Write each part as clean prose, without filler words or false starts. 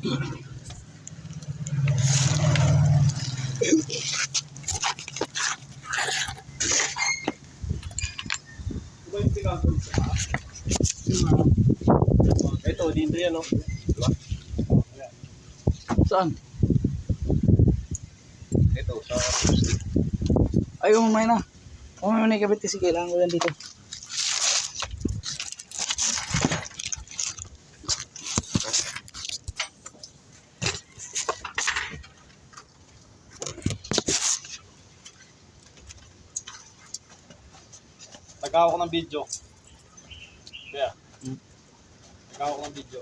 Ito, dito yan, no? Diba? Saan? Ito, sa... Ay, umamay na. Umamay na ikabit kasi kailangan ko yan dito. Tagawa ko ng video. Kaya? Tagawa ko ng video.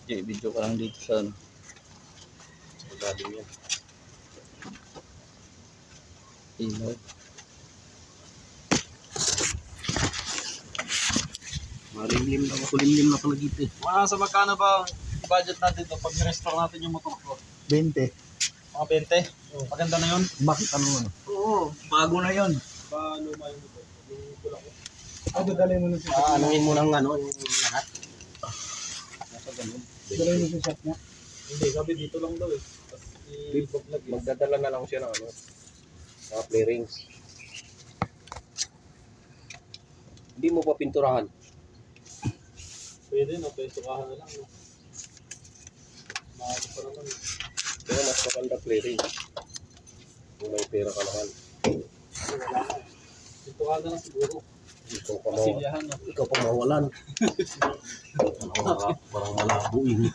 Okay, video ka lang dito sa ano. Magaling yan. Ilaw. Malimlim na, makulimlim na pala dito. Mga sa magkano ba budget natin to pag restore natin yung motor ko? 20. Mga 20? Maganda na yun? Bakit ano ano? Oo. Bago na yun. Ba luma yung motor? Yung kulang ko. Dadalhin mo na sa Anuhin mo ng ano, yung lahat. Nasa ganun. Dadalhin mo sa shop niya. Hindi, sabi dito lang daw eh. Tapos i-vlog. Magdadala na lang siya ng ano, mga play rings. Hindi mo pa pinturahan? Pwede no, pinturahan na lang no. Mahal pa naman. Pero mas maganda play rings. Kung may pera ka naman. Wala na. Pinturahan na lang siguro. Ikaw pa mawalan. Parang malabo yun.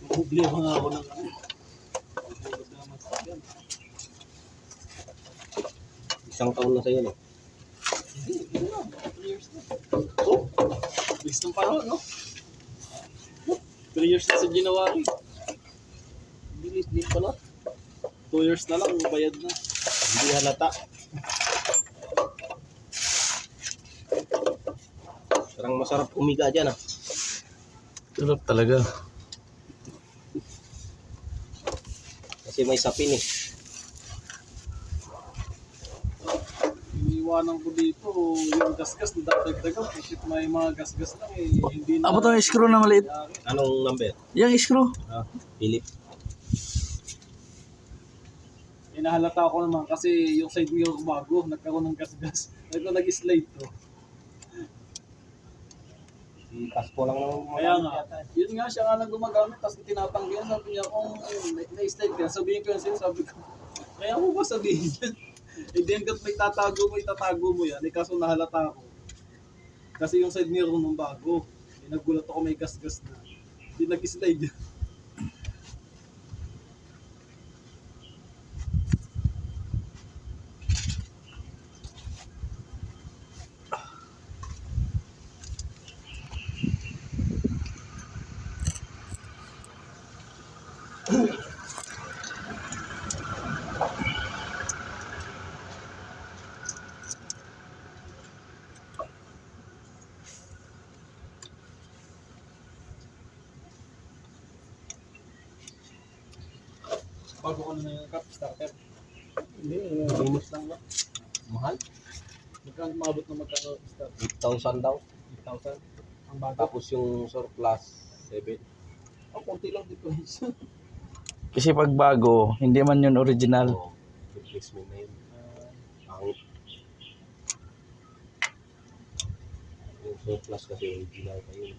Problema nga ako ng ano. Isang taon na sa'yo, no? Hindi na. 3 years na. Oh, bilis ng panahon, no? 3 years na sa January. Bilis din pala. 2 years na lang, bayad na. Hindi halata. Parang masarap umiga dyan, ah. Sarap talaga. Kasi may sapin, eh. Iniwanan ko dito, yung gasgas na dagdagan. Kasi may mga gasgas lang, eh. Hindi na... Abo to yung screw na maliit. Anong number? Yung screw. Ah, Philip. Inahalata ko naman kasi yung side mirror bago, nagkaroon ng gasgas. Ito nag-slide to. Ipas ko lang ng kaya nga, yun nga siya nga lang gumagamit, tapos tinatanggihan, sabi niya, kung na-slide ka, sabihin ko yun, sabi ko, kaya mo ba sabihin yan? Hindi hanggat may itatago mo yan, eh kaso nahalata ako. Kasi yung side mirror nung bago, eh, nagulat ako may gas-gas na, hindi nag-slide yan. Bago ko na yung cup starter. Hindi, linis lang ba? Mahal? Magkano maabot na magkano starter? 8,000 daw. 8,000? Ang bago? Tapos yung surplus, 7. Ang konti lang difference. Kasi pag bago, hindi man yun original. Oo, replacement na yun. Pangit. Yung surplus kasi original pa yun.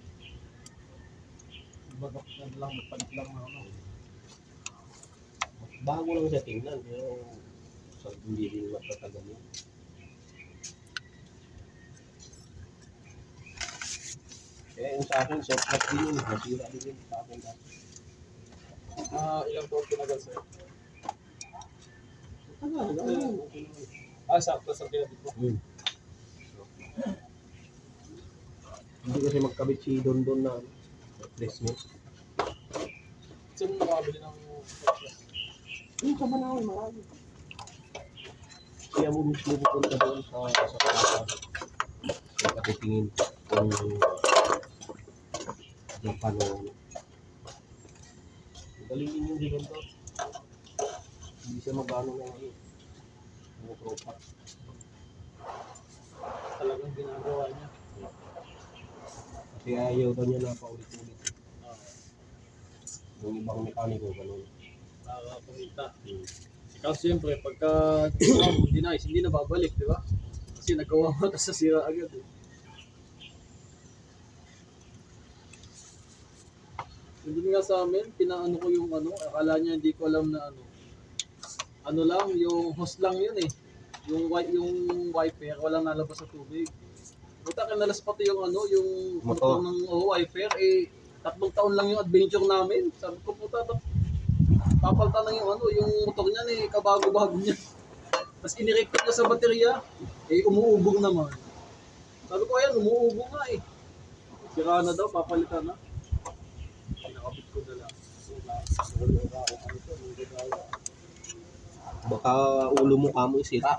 Bagak na lang, magpalit lang na ano. Bago lang siya tingnan, pero sa hindi rin matatagal yun. Kaya yung sa akin, surplus din yun. Nasira din yun sa akin dati. Ilang taon tinagal sa'yo? Sakto sa kinabit mo? Hindi kasi magkabit si Don na replacement. Sino nakabili ng surplus? Yung sa Manawin, marami. Kaya mo mismo pupunta doon sa kasa. Kaya katitingin kung yung paano. Galingin yung dito to. Hindi siya mag-ano ng ano. Mga tropa. Talagang ginagawa niya. Kasi ayaw daw niya na paulit-ulit. Yung ibang mekaniko, ganun. Kumita. Hmm. Ikaw siyempre, pagka hindi na, hindi na babalik, di ba? Kasi nagawa mo tapos sasira agad eh. Hindi nga sa amin, pinaano ko yung ano, akala niya hindi ko alam na ano. Ano lang, yung hose lang yun eh. Yung wiper, walang nalabas sa tubig. Buta kinalas pati yung ano, yung Motor. motor ng wiper, eh, 3 taon lang yung adventure namin. Sabi ko puta, papalta na yung ano, yung motor niya eh, kabago-bago niya. Tapos inirekta niya sa baterya, eh umuubog naman. Sabi ko ayan, umuubog nga eh. Sira na daw, papalitan na. Pinakabit ko na lang. Baka ulo mo kamo isira.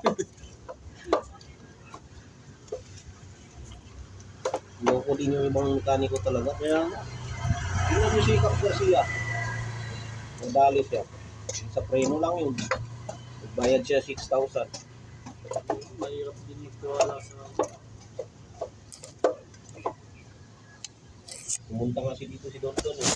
Loko din yung ibang mekaniko talaga. Kaya nga, Yung musikap na siya. Nadali siya. Sa preno lang yun. Nagbayad siya 6,000. mahirap din magtiwala sa Pumunta nga si dito si Don Don eh.